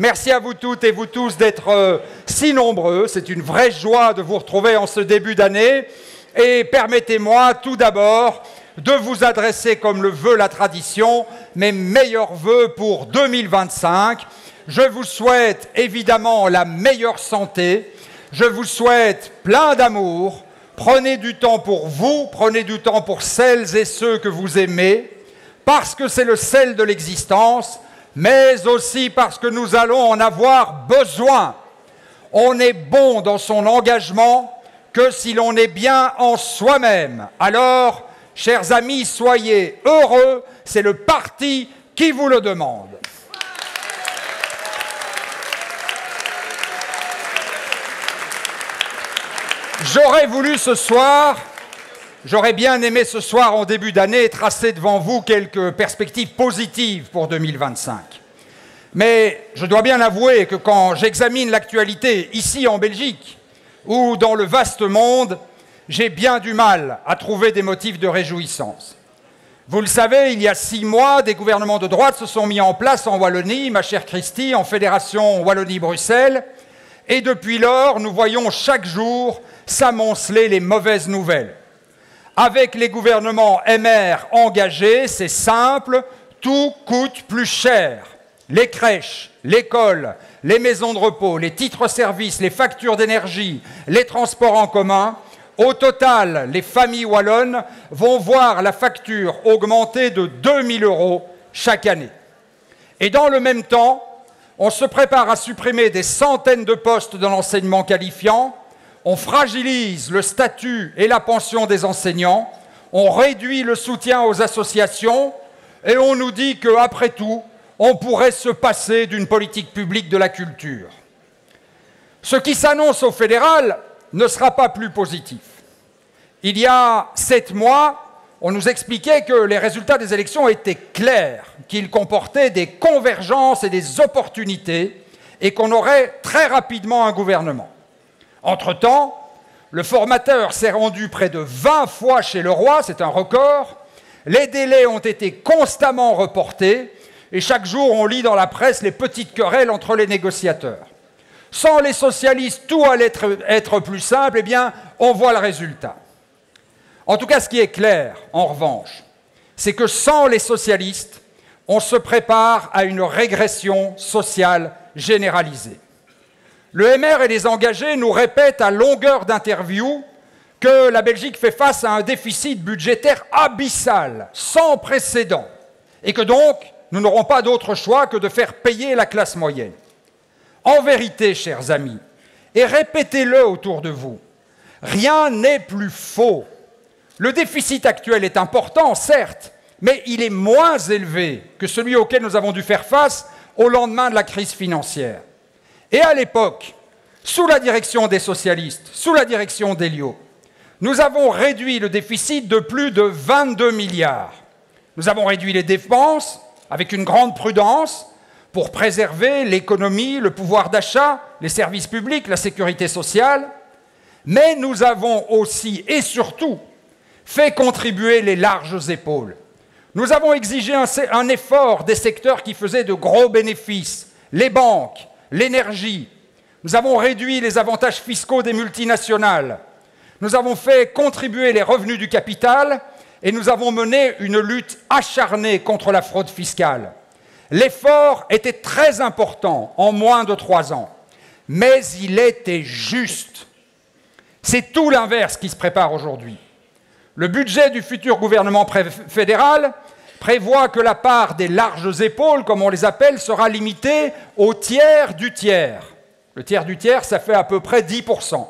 Merci à vous toutes et vous tous d'être si nombreux. C'est une vraie joie de vous retrouver en ce début d'année. Et permettez-moi tout d'abord de vous adresser, comme le veut la tradition, mes meilleurs vœux pour 2025. Je vous souhaite évidemment la meilleure santé. Je vous souhaite plein d'amour. Prenez du temps pour vous, prenez du temps pour celles et ceux que vous aimez, parce que c'est le sel de l'existence, mais aussi parce que nous allons en avoir besoin. On est bon dans son engagement que si l'on est bien en soi-même. Alors, chers amis, soyez heureux, c'est le parti qui vous le demande. J'aurais bien aimé ce soir, en début d'année, tracer devant vous quelques perspectives positives pour 2025. Mais je dois bien avouer que quand j'examine l'actualité ici en Belgique ou dans le vaste monde, j'ai bien du mal à trouver des motifs de réjouissance. Vous le savez, il y a 6 mois, des gouvernements de droite se sont mis en place en Wallonie, ma chère Christy, en Fédération Wallonie-Bruxelles, et depuis lors, nous voyons chaque jour s'amonceler les mauvaises nouvelles. Avec les gouvernements MR engagés, c'est simple, tout coûte plus cher. Les crèches, l'école, les maisons de repos, les titres-services, les factures d'énergie, les transports en commun. Au total, les familles wallonnes vont voir la facture augmenter de 2 000 € chaque année. Et dans le même temps, on se prépare à supprimer des centaines de postes dans l'enseignement qualifiant, on fragilise le statut et la pension des enseignants, on réduit le soutien aux associations et on nous dit qu'après tout, on pourrait se passer d'une politique publique de la culture. Ce qui s'annonce au fédéral ne sera pas plus positif. Il y a 7 mois, on nous expliquait que les résultats des élections étaient clairs, qu'ils comportaient des convergences et des opportunités et qu'on aurait très rapidement un gouvernement. Entre-temps, le formateur s'est rendu près de 20 fois chez le roi, c'est un record, les délais ont été constamment reportés et chaque jour on lit dans la presse les petites querelles entre les négociateurs. Sans les socialistes, tout allait être plus simple, eh bien, on voit le résultat. En tout cas, ce qui est clair, en revanche, c'est que sans les socialistes, on se prépare à une régression sociale généralisée. Le MR et les engagés nous répètent à longueur d'interviews que la Belgique fait face à un déficit budgétaire abyssal, sans précédent, et que donc, nous n'aurons pas d'autre choix que de faire payer la classe moyenne. En vérité, chers amis, et répétez-le autour de vous, rien n'est plus faux. Le déficit actuel est important, certes, mais il est moins élevé que celui auquel nous avons dû faire face au lendemain de la crise financière. Et à l'époque, sous la direction des socialistes, sous la direction d'Elio, nous avons réduit le déficit de plus de 22 milliards. Nous avons réduit les dépenses avec une grande prudence pour préserver l'économie, le pouvoir d'achat, les services publics, la sécurité sociale, mais nous avons aussi et surtout fait contribuer les larges épaules. Nous avons exigé un effort des secteurs qui faisaient de gros bénéfices, les banques, l'énergie. Nous avons réduit les avantages fiscaux des multinationales. Nous avons fait contribuer les revenus du capital et nous avons mené une lutte acharnée contre la fraude fiscale. L'effort était très important en moins de 3 ans, mais il était juste. C'est tout l'inverse qui se prépare aujourd'hui. Le budget du futur gouvernement fédéral prévoit que la part des larges épaules, comme on les appelle, sera limitée au tiers du tiers. Le tiers du tiers, ça fait à peu près 10%.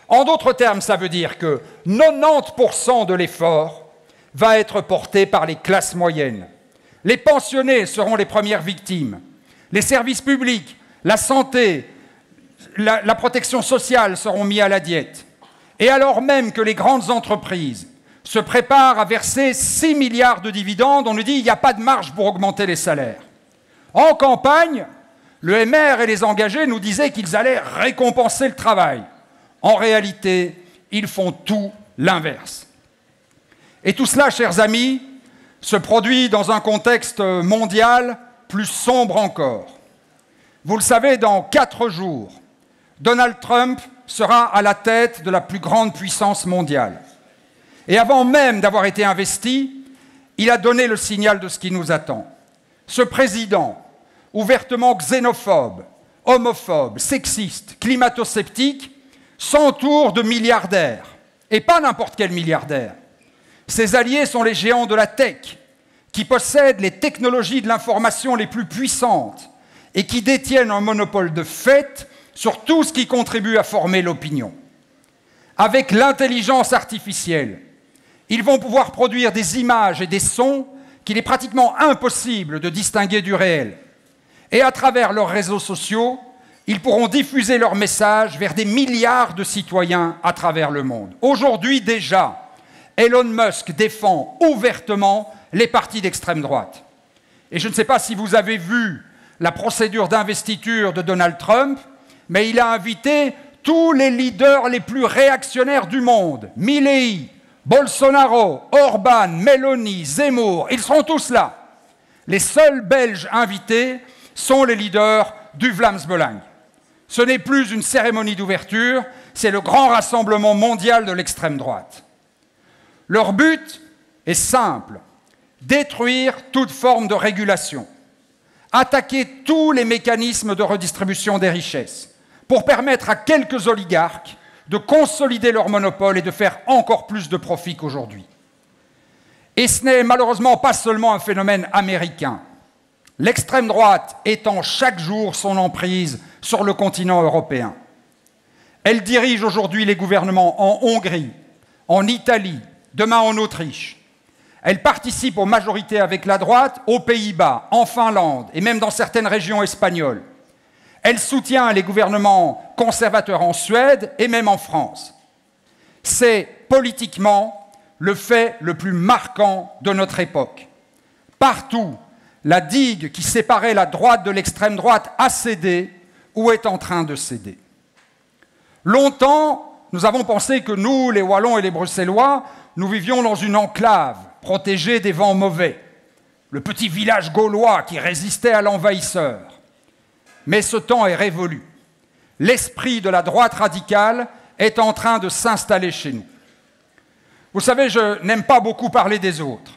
En d'autres termes, ça veut dire que 90% de l'effort va être porté par les classes moyennes. Les pensionnés seront les premières victimes. Les services publics, la santé, la protection sociale seront mis à la diète. Et alors même que les grandes entreprises se préparent à verser 6 milliards de dividendes, on nous dit qu'il n'y a pas de marge pour augmenter les salaires. En campagne, le MR et les engagés nous disaient qu'ils allaient récompenser le travail. En réalité, ils font tout l'inverse. Et tout cela, chers amis, se produit dans un contexte mondial plus sombre encore. Vous le savez, dans 4 jours, Donald Trump sera à la tête de la plus grande puissance mondiale. Et avant même d'avoir été investi, il a donné le signal de ce qui nous attend. Ce président, ouvertement xénophobe, homophobe, sexiste, climato-sceptique, s'entoure de milliardaires. Et pas n'importe quel milliardaire. Ses alliés sont les géants de la tech, qui possèdent les technologies de l'information les plus puissantes et qui détiennent un monopole de fait sur tout ce qui contribue à former l'opinion. Avec l'intelligence artificielle, ils vont pouvoir produire des images et des sons qu'il est pratiquement impossible de distinguer du réel. Et à travers leurs réseaux sociaux, ils pourront diffuser leurs messages vers des milliards de citoyens à travers le monde. Aujourd'hui déjà, Elon Musk défend ouvertement les partis d'extrême droite. Et je ne sais pas si vous avez vu la procédure d'investiture de Donald Trump, mais il a invité tous les leaders les plus réactionnaires du monde, Milei, Bolsonaro, Orban, Meloni, Zemmour, ils seront tous là. Les seuls Belges invités sont les leaders du Vlaams Belang. Ce n'est plus une cérémonie d'ouverture, c'est le grand rassemblement mondial de l'extrême droite. Leur but est simple, détruire toute forme de régulation, attaquer tous les mécanismes de redistribution des richesses pour permettre à quelques oligarques de consolider leur monopole et de faire encore plus de profit qu'aujourd'hui. Et ce n'est malheureusement pas seulement un phénomène américain. L'extrême droite étend chaque jour son emprise sur le continent européen. Elle dirige aujourd'hui les gouvernements en Hongrie, en Italie, demain en Autriche. Elle participe aux majorités avec la droite aux Pays-Bas, en Finlande et même dans certaines régions espagnoles. Elle soutient les gouvernements conservateurs en Suède et même en France. C'est politiquement le fait le plus marquant de notre époque. Partout, la digue qui séparait la droite de l'extrême droite a cédé ou est en train de céder. Longtemps, nous avons pensé que nous, les Wallons et les Bruxellois, nous vivions dans une enclave protégée des vents mauvais, le petit village gaulois qui résistait à l'envahisseur. Mais ce temps est révolu. L'esprit de la droite radicale est en train de s'installer chez nous. Vous savez, je n'aime pas beaucoup parler des autres,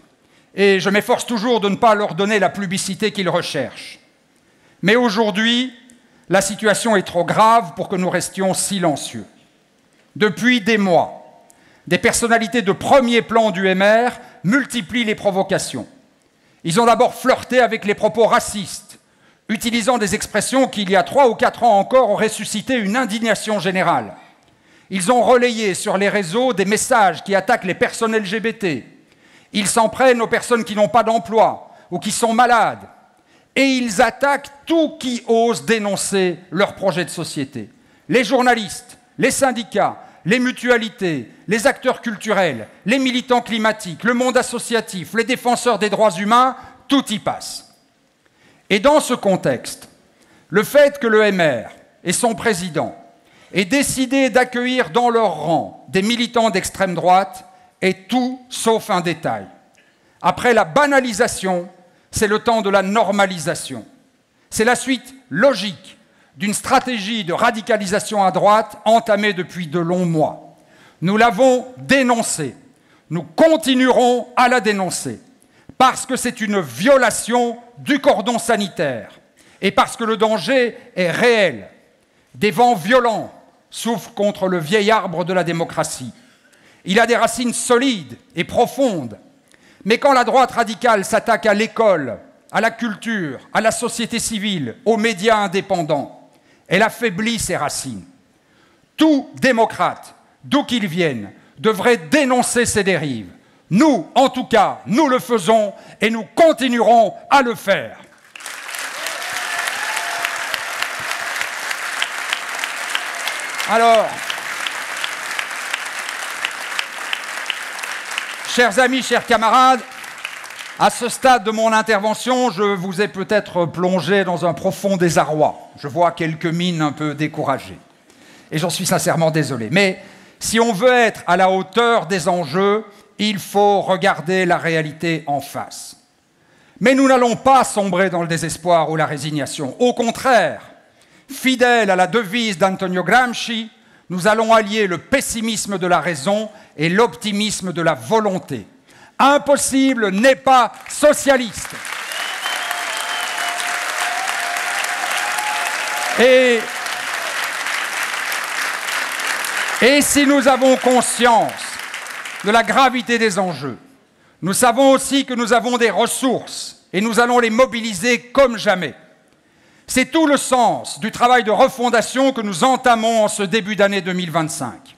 et je m'efforce toujours de ne pas leur donner la publicité qu'ils recherchent. Mais aujourd'hui, la situation est trop grave pour que nous restions silencieux. Depuis des mois, des personnalités de premier plan du MR multiplient les provocations. Ils ont d'abord flirté avec les propos racistes, utilisant des expressions qui, il y a 3 ou 4 ans encore, auraient suscité une indignation générale. Ils ont relayé sur les réseaux des messages qui attaquent les personnes LGBT. Ils s'en prennent aux personnes qui n'ont pas d'emploi ou qui sont malades. Et ils attaquent tout qui ose dénoncer leur projet de société. Les journalistes, les syndicats, les mutualités, les acteurs culturels, les militants climatiques, le monde associatif, les défenseurs des droits humains, tout y passe. Et dans ce contexte, le fait que le MR et son président aient décidé d'accueillir dans leur rang des militants d'extrême droite est tout sauf un détail. Après la banalisation, c'est le temps de la normalisation. C'est la suite logique d'une stratégie de radicalisation à droite entamée depuis de longs mois. Nous l'avons dénoncée. Nous continuerons à la dénoncer parce que c'est une violation du cordon sanitaire et parce que le danger est réel. Des vents violents soufflent contre le vieil arbre de la démocratie. Il a des racines solides et profondes. Mais quand la droite radicale s'attaque à l'école, à la culture, à la société civile, aux médias indépendants, elle affaiblit ses racines. Tout démocrate, d'où qu'il vienne, devrait dénoncer ces dérives. Nous, en tout cas, nous le faisons et nous continuerons à le faire. Alors, chers amis, chers camarades, à ce stade de mon intervention, je vous ai peut-être plongé dans un profond désarroi. Je vois quelques mines un peu découragées. Et j'en suis sincèrement désolé. Mais si on veut être à la hauteur des enjeux, il faut regarder la réalité en face. Mais nous n'allons pas sombrer dans le désespoir ou la résignation. Au contraire, Fidèles à la devise d'Antonio Gramsci, nous allons allier le pessimisme de la raison et l'optimisme de la volonté. Impossible n'est pas socialiste. Et si nous avons conscience de la gravité des enjeux, nous savons aussi que nous avons des ressources et nous allons les mobiliser comme jamais. C'est tout le sens du travail de refondation que nous entamons en ce début d'année 2025.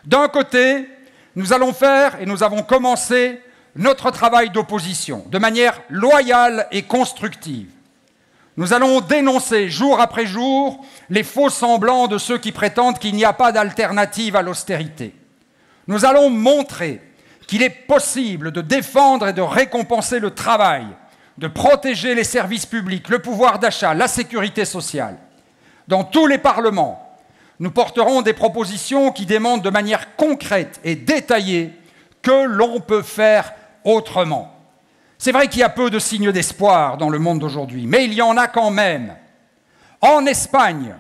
D'un côté, nous allons faire, et nous avons commencé, notre travail d'opposition, de manière loyale et constructive. Nous allons dénoncer jour après jour les faux semblants de ceux qui prétendent qu'il n'y a pas d'alternative à l'austérité. Nous allons montrer qu'il est possible de défendre et de récompenser le travail, de protéger les services publics, le pouvoir d'achat, la sécurité sociale. Dans tous les parlements, nous porterons des propositions qui démontrent de manière concrète et détaillée que l'on peut faire autrement. C'est vrai qu'il y a peu de signes d'espoir dans le monde d'aujourd'hui, mais il y en a quand même. En Espagne,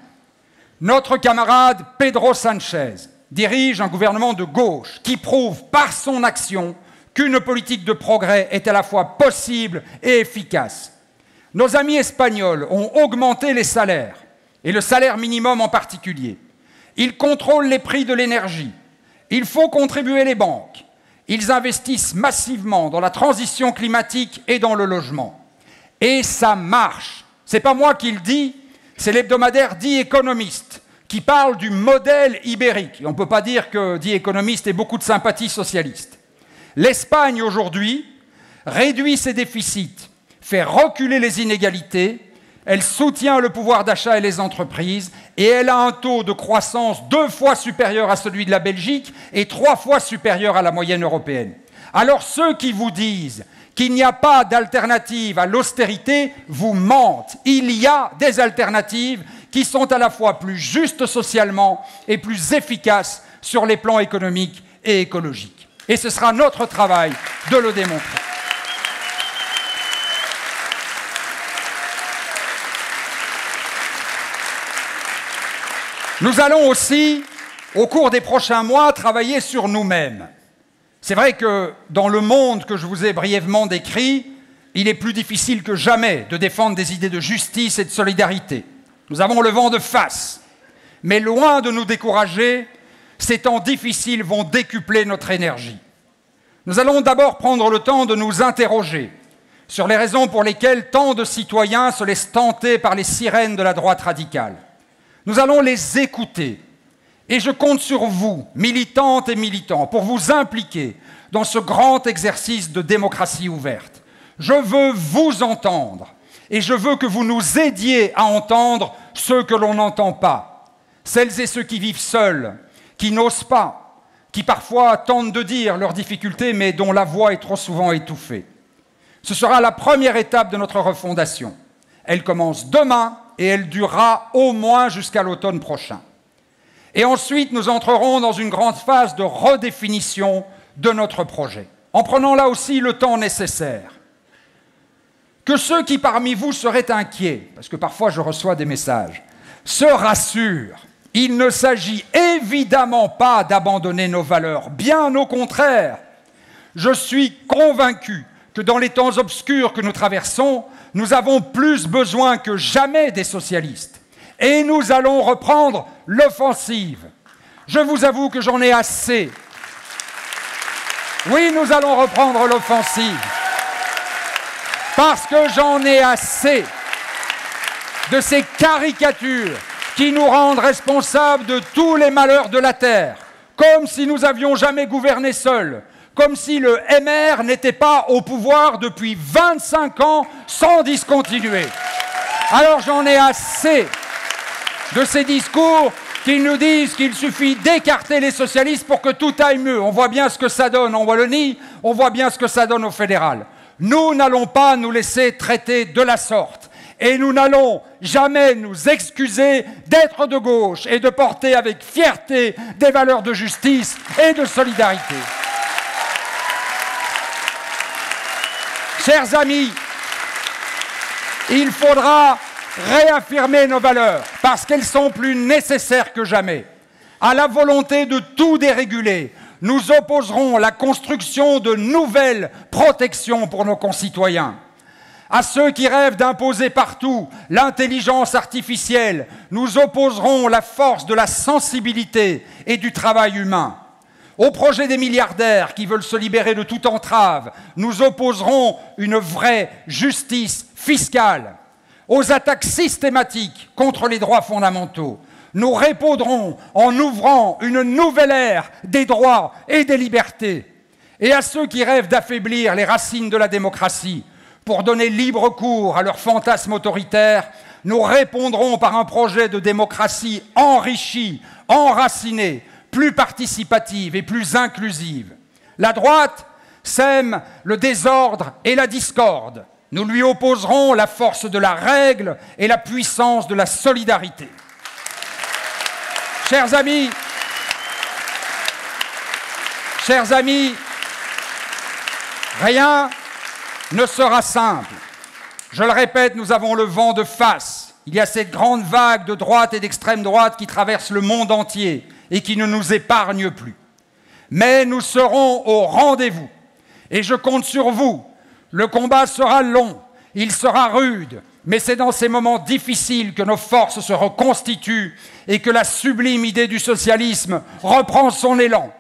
notre camarade Pedro Sánchez dirige un gouvernement de gauche qui prouve par son action qu'une politique de progrès est à la fois possible et efficace. Nos amis espagnols ont augmenté les salaires, et le salaire minimum en particulier. Ils contrôlent les prix de l'énergie. Il faut contribuer les banques. Ils investissent massivement dans la transition climatique et dans le logement. Et ça marche. Ce n'est pas moi qui le dis, c'est l'hebdomadaire The Economist qui parle du modèle ibérique. Et on ne peut pas dire que The Economist ait beaucoup de sympathie socialiste. L'Espagne, aujourd'hui, réduit ses déficits, fait reculer les inégalités, elle soutient le pouvoir d'achat et les entreprises, et elle a un taux de croissance 2 fois supérieur à celui de la Belgique et 3 fois supérieur à la moyenne européenne. Alors ceux qui vous disent qu'il n'y a pas d'alternative à l'austérité vous mentent. Il y a des alternatives qui sont à la fois plus justes socialement et plus efficaces sur les plans économiques et écologiques. Et ce sera notre travail de le démontrer. Nous allons aussi, au cours des prochains mois, travailler sur nous-mêmes. C'est vrai que dans le monde que je vous ai brièvement décrit, il est plus difficile que jamais de défendre des idées de justice et de solidarité. Nous avons le vent de face. Mais loin de nous décourager, ces temps difficiles vont décupler notre énergie. Nous allons d'abord prendre le temps de nous interroger sur les raisons pour lesquelles tant de citoyens se laissent tenter par les sirènes de la droite radicale. Nous allons les écouter. Et je compte sur vous, militantes et militants, pour vous impliquer dans ce grand exercice de démocratie ouverte. Je veux vous entendre et je veux que vous nous aidiez à entendre ceux que l'on n'entend pas. Celles et ceux qui vivent seuls, qui n'osent pas, qui parfois tentent de dire leurs difficultés, mais dont la voix est trop souvent étouffée. Ce sera la première étape de notre refondation. Elle commence demain et elle durera au moins jusqu'à l'automne prochain. Et ensuite, nous entrerons dans une grande phase de redéfinition de notre projet, en prenant là aussi le temps nécessaire. Que ceux qui parmi vous seraient inquiets, parce que parfois je reçois des messages, se rassurent. Il ne s'agit évidemment pas d'abandonner nos valeurs, bien au contraire. Je suis convaincu que dans les temps obscurs que nous traversons, nous avons plus besoin que jamais des socialistes. Et nous allons reprendre l'offensive. Je vous avoue que j'en ai assez. Oui, nous allons reprendre l'offensive. Parce que j'en ai assez de ces caricatures qui nous rendent responsables de tous les malheurs de la Terre, comme si nous n'avions jamais gouverné seuls, comme si le MR n'était pas au pouvoir depuis 25 ans sans discontinuer. Alors j'en ai assez de ces discours qui nous disent qu'il suffit d'écarter les socialistes pour que tout aille mieux. On voit bien ce que ça donne en Wallonie, on voit bien ce que ça donne au fédéral. Nous n'allons pas nous laisser traiter de la sorte. Et nous n'allons jamais nous excuser d'être de gauche et de porter avec fierté des valeurs de justice et de solidarité. Chers amis, il faudra réaffirmer nos valeurs, parce qu'elles sont plus nécessaires que jamais. À la volonté de tout déréguler, nous opposerons la construction de nouvelles protections pour nos concitoyens. À ceux qui rêvent d'imposer partout l'intelligence artificielle, nous opposerons la force de la sensibilité et du travail humain. Au projet des milliardaires qui veulent se libérer de toute entrave, nous opposerons une vraie justice fiscale. Aux attaques systématiques contre les droits fondamentaux, nous répondrons en ouvrant une nouvelle ère des droits et des libertés. Et à ceux qui rêvent d'affaiblir les racines de la démocratie, pour donner libre cours à leurs fantasmes autoritaires, nous répondrons par un projet de démocratie enrichie, enracinée, plus participative et plus inclusive. La droite sème le désordre et la discorde. Nous lui opposerons la force de la règle et la puissance de la solidarité. Chers amis, rien ne sera simple. Je le répète, nous avons le vent de face. Il y a cette grande vague de droite et d'extrême droite qui traverse le monde entier et qui ne nous épargne plus. Mais nous serons au rendez-vous. Et je compte sur vous. Le combat sera long, il sera rude, mais c'est dans ces moments difficiles que nos forces se reconstituent et que la sublime idée du socialisme reprend son élan.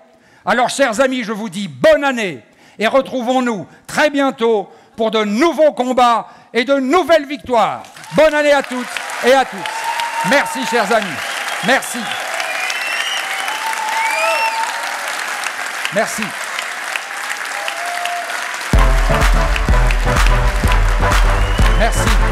Alors, chers amis, je vous dis bonne année et retrouvons-nous très bientôt pour de nouveaux combats et de nouvelles victoires. Bonne année à toutes et à tous. Merci, chers amis. Merci. Merci. Merci.